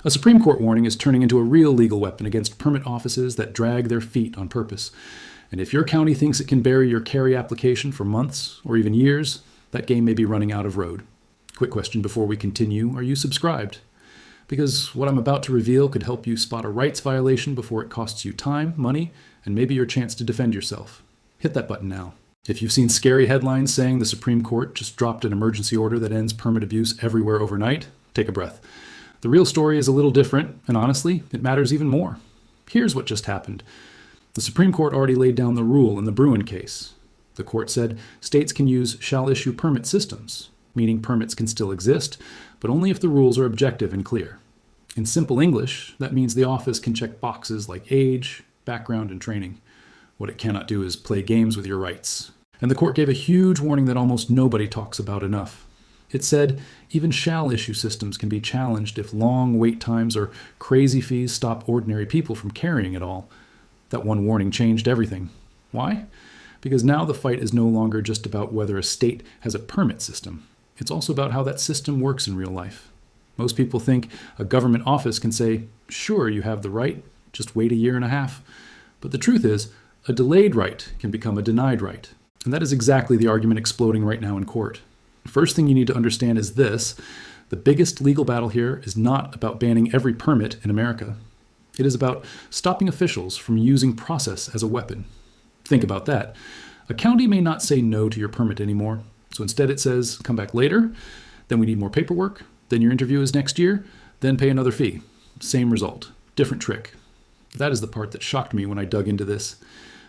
A Supreme Court warning is turning into a real legal weapon against permit offices that drag their feet on purpose. And if your county thinks it can bury your carry application for months or even years, that game may be running out of road. Quick question before we continue, are you subscribed? Because what I'm about to reveal could help you spot a rights violation before it costs you time, money, and maybe your chance to defend yourself. Hit that button now. If you've seen scary headlines saying the Supreme Court just dropped an emergency order that ends permit abuse everywhere overnight, take a breath. The real story is a little different, and honestly, it matters even more. Here's what just happened. The Supreme Court already laid down the rule in the Bruen case. The court said states can use shall issue permit systems, meaning permits can still exist, but only if the rules are objective and clear. In simple English, that means the office can check boxes like age, background, and training. What it cannot do is play games with your rights. And the court gave a huge warning that almost nobody talks about enough. It said even shall issue systems can be challenged if long wait times or crazy fees stop ordinary people from carrying it all. That one warning changed everything. Why? Because now the fight is no longer just about whether a state has a permit system. It's also about how that system works in real life. Most people think a government office can say, sure, you have the right, just wait a year and a half. But the truth is, a delayed right can become a denied right. And that is exactly the argument exploding right now in court. First thing you need to understand is this: the biggest legal battle here is not about banning every permit in America. It is about stopping officials from using process as a weapon. Think about that. A county may not say no to your permit anymore, so instead it says, come back later, then we need more paperwork, then your interview is next year, then pay another fee. Same result, different trick. That is the part that shocked me when I dug into this.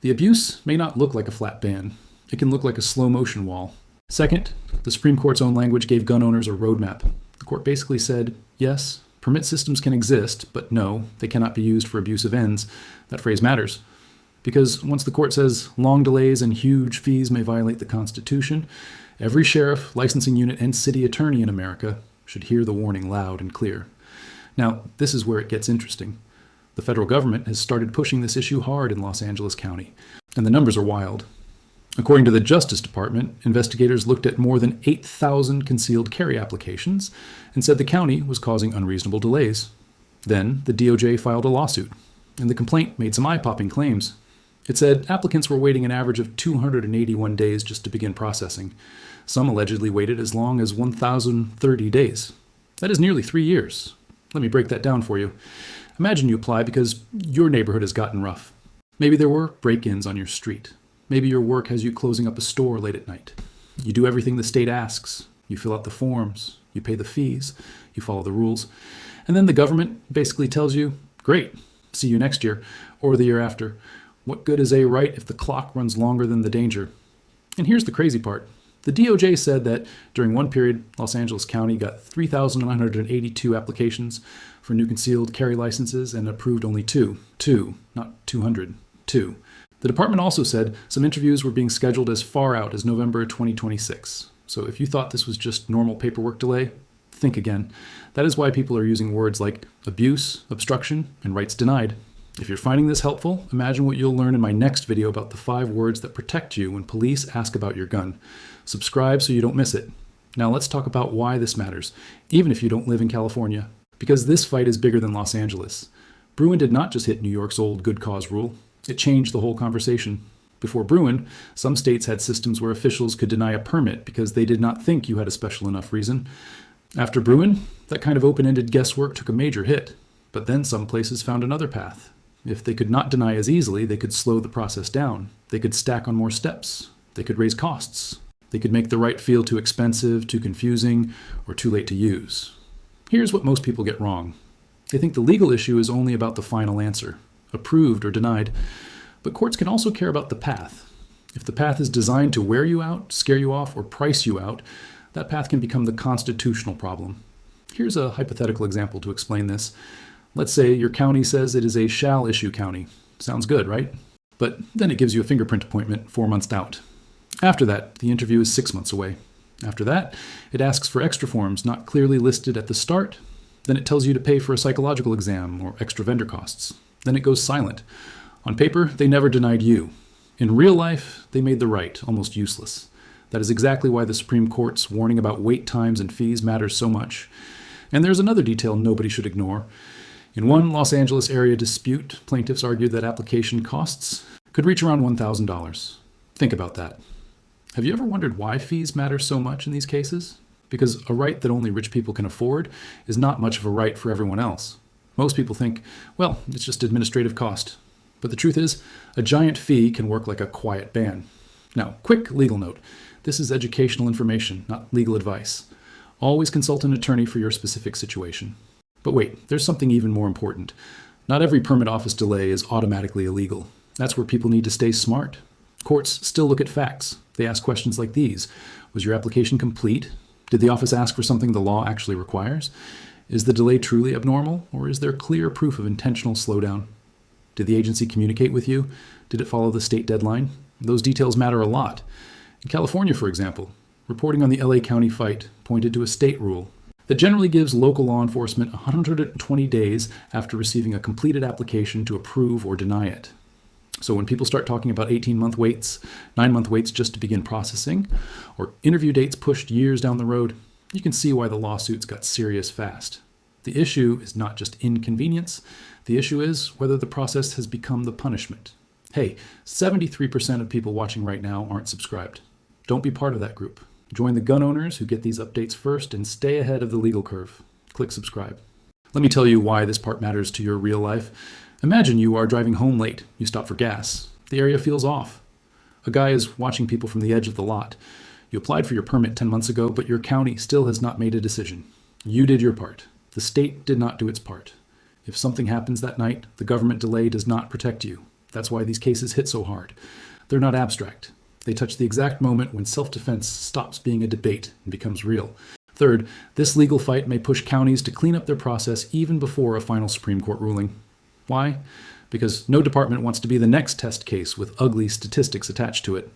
The abuse may not look like a flat ban. It can look like a slow motion wall. Second, the Supreme Court's own language gave gun owners a roadmap. The court basically said, yes, permit systems can exist, but no, they cannot be used for abusive ends. That phrase matters. Because once the court says long delays and huge fees may violate the Constitution, every sheriff, licensing unit, and city attorney in America should hear the warning loud and clear. Now, this is where it gets interesting. The federal government has started pushing this issue hard in Los Angeles County, and the numbers are wild. According to the Justice Department, investigators looked at more than 8,000 concealed carry applications and said the county was causing unreasonable delays. Then the DOJ filed a lawsuit, and the complaint made some eye-popping claims. It said applicants were waiting an average of 281 days just to begin processing. Some allegedly waited as long as 1,030 days. That is nearly 3 years. Let me break that down for you. Imagine you apply because your neighborhood has gotten rough. Maybe there were break-ins on your street. Maybe your work has you closing up a store late at night. You do everything the state asks. You fill out the forms. You pay the fees. You follow the rules. And then the government basically tells you, great, see you next year or the year after. What good is a right if the clock runs longer than the danger? And here's the crazy part. The DOJ said that during one period, Los Angeles County got 3,982 applications for new concealed carry licenses and approved only two, not 200, two. The department also said some interviews were being scheduled as far out as November 2026. So if you thought this was just normal paperwork delay, think again. That is why people are using words like abuse, obstruction, and rights denied. If you're finding this helpful, imagine what you'll learn in my next video about the 5 words that protect you when police ask about your gun. Subscribe so you don't miss it. Now let's talk about why this matters, even if you don't live in California. Because this fight is bigger than Los Angeles. Bruen did not just hit New York's old good cause rule. It changed the whole conversation. Before Bruen, some states had systems where officials could deny a permit because they did not think you had a special enough reason. After Bruen, that kind of open-ended guesswork took a major hit. But then some places found another path. If they could not deny as easily, they could slow the process down. They could stack on more steps. They could raise costs. They could make the right feel too expensive, too confusing, or too late to use. Here's what most people get wrong. They think the legal issue is only about the final answer, approved or denied. But courts can also care about the path. If the path is designed to wear you out, scare you off, or price you out, that path can become the constitutional problem. Here's a hypothetical example to explain this. Let's say your county says it is a shall issue county. Sounds good, right? But then it gives you a fingerprint appointment 4 months out. After that, the interview is 6 months away. After that, it asks for extra forms not clearly listed at the start. Then it tells you to pay for a psychological exam or extra vendor costs. Then it goes silent. On paper, they never denied you. In real life, they made the right almost useless. That is exactly why the Supreme Court's warning about wait times and fees matters so much. And there's another detail nobody should ignore. In one Los Angeles area dispute, plaintiffs argued that application costs could reach around $1,000. Think about that. Have you ever wondered why fees matter so much in these cases? Because a right that only rich people can afford is not much of a right for everyone else. Most people think, well, it's just administrative cost. But the truth is, a giant fee can work like a quiet ban. Now, quick legal note. This is educational information, not legal advice. Always consult an attorney for your specific situation. But wait, there's something even more important. Not every permit office delay is automatically illegal. That's where people need to stay smart. Courts still look at facts. They ask questions like these. Was your application complete? Did the office ask for something the law actually requires? Is the delay truly abnormal, or is there clear proof of intentional slowdown? Did the agency communicate with you? Did it follow the state deadline? Those details matter a lot. In California, for example, reporting on the LA County fight pointed to a state rule that generally gives local law enforcement 120 days after receiving a completed application to approve or deny it. So when people start talking about 18-month waits, 9-month waits just to begin processing, or interview dates pushed years down the road, you can see why the lawsuits got serious fast. The issue is not just inconvenience. The issue is whether the process has become the punishment. Hey, 73% of people watching right now aren't subscribed. Don't be part of that group. Join the gun owners who get these updates first and stay ahead of the legal curve. Click subscribe. Let me tell you why this part matters to your real life. Imagine you are driving home late. You stop for gas. The area feels off. A guy is watching people from the edge of the lot. You applied for your permit 10 months ago, but your county still has not made a decision. You did your part. The state did not do its part. If something happens that night, the government delay does not protect you. That's why these cases hit so hard. They're not abstract. They touch the exact moment when self-defense stops being a debate and becomes real. Third, this legal fight may push counties to clean up their process even before a final Supreme Court ruling. Why? Because no department wants to be the next test case with ugly statistics attached to it.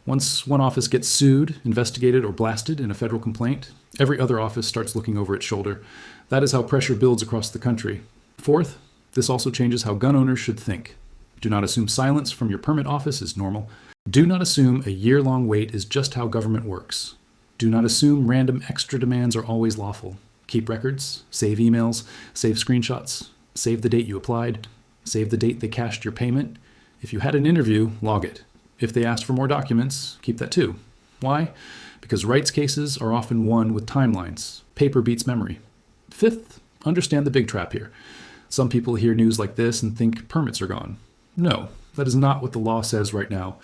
Once one office gets sued, investigated, or blasted in a federal complaint, every other office starts looking over its shoulder. That is how pressure builds across the country. Fourth, this also changes how gun owners should think. Do not assume silence from your permit office is normal. Do not assume a year-long wait is just how government works. Do not assume random extra demands are always lawful. Keep records, save emails, save screenshots, save the date you applied, save the date they cashed your payment. If you had an interview, log it. If they asked for more documents, keep that too. Why? Because rights cases are often won with timelines. Paper beats memory. Fifth, understand the big trap here. Some people hear news like this and think permits are gone. No, that is not what the law says right now.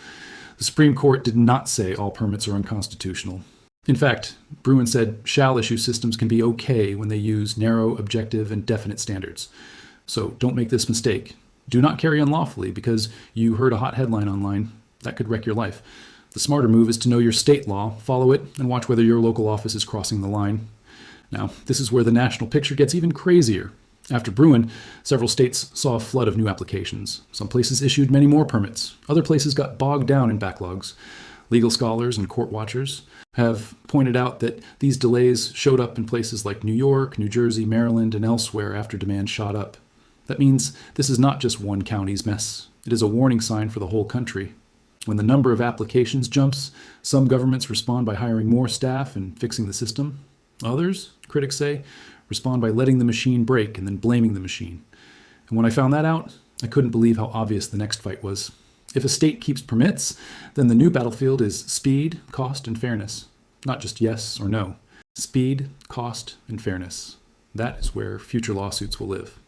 The Supreme Court did not say all permits are unconstitutional. In fact, Bruen said shall issue systems can be okay when they use narrow, objective, and definite standards. So don't make this mistake. Do not carry unlawfully because you heard a hot headline online. That could wreck your life. The smarter move is to know your state law, follow it, and watch whether your local office is crossing the line. Now, this is where the national picture gets even crazier. After Bruen, several states saw a flood of new applications. Some places issued many more permits. Other places got bogged down in backlogs. Legal scholars and court watchers have pointed out that these delays showed up in places like New York, New Jersey, Maryland, and elsewhere after demand shot up. That means this is not just one county's mess. It is a warning sign for the whole country. When the number of applications jumps, some governments respond by hiring more staff and fixing the system. Others, critics say, respond by letting the machine break and then blaming the machine. And when I found that out, I couldn't believe how obvious the next fight was. If a state keeps permits, then the new battlefield is speed, cost, and fairness. Not just yes or no. Speed, cost, and fairness. That is where future lawsuits will live.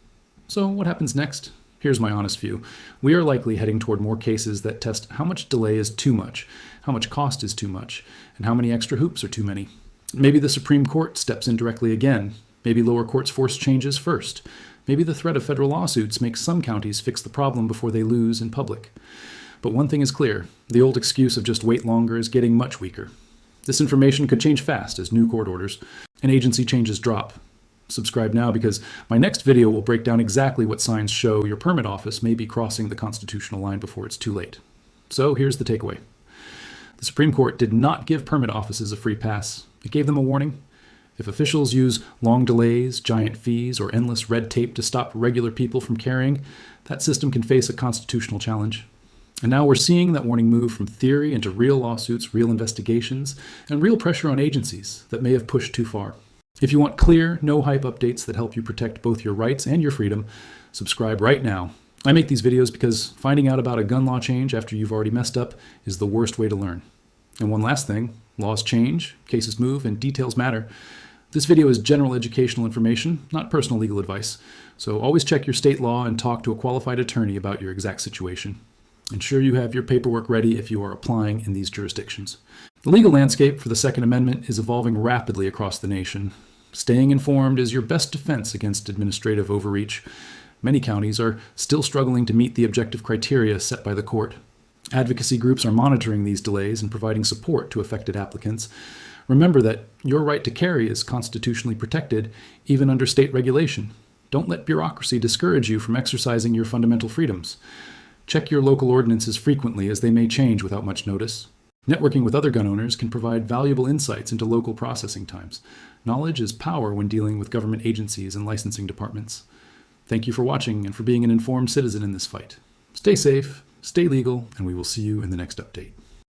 So what happens next? Here's my honest view. We are likely heading toward more cases that test how much delay is too much, how much cost is too much, and how many extra hoops are too many. Maybe the Supreme Court steps in directly again. Maybe lower courts force changes first. Maybe the threat of federal lawsuits makes some counties fix the problem before they lose in public. But one thing is clear. The old excuse of just wait longer is getting much weaker. This information could change fast as new court orders and agency changes drop. Subscribe now because my next video will break down exactly what signs show your permit office may be crossing the constitutional line before it's too late. So here's the takeaway. The Supreme Court did not give permit offices a free pass. It gave them a warning. If officials use long delays, giant fees, or endless red tape to stop regular people from carrying, that system can face a constitutional challenge. And now we're seeing that warning move from theory into real lawsuits, real investigations, and real pressure on agencies that may have pushed too far. If you want clear, no-hype updates that help you protect both your rights and your freedom, subscribe right now. I make these videos because finding out about a gun law change after you've already messed up is the worst way to learn. And one last thing, laws change, cases move, and details matter. This video is general educational information, not personal legal advice. So always check your state law and talk to a qualified attorney about your exact situation. Ensure you have your paperwork ready if you are applying in these jurisdictions. The legal landscape for the Second Amendment is evolving rapidly across the nation. Staying informed is your best defense against administrative overreach. Many counties are still struggling to meet the objective criteria set by the court. Advocacy groups are monitoring these delays and providing support to affected applicants. Remember that your right to carry is constitutionally protected, even under state regulation. Don't let bureaucracy discourage you from exercising your fundamental freedoms. Check your local ordinances frequently, as they may change without much notice. Networking with other gun owners can provide valuable insights into local processing times. Knowledge is power when dealing with government agencies and licensing departments. Thank you for watching and for being an informed citizen in this fight. Stay safe, stay legal, and we will see you in the next update.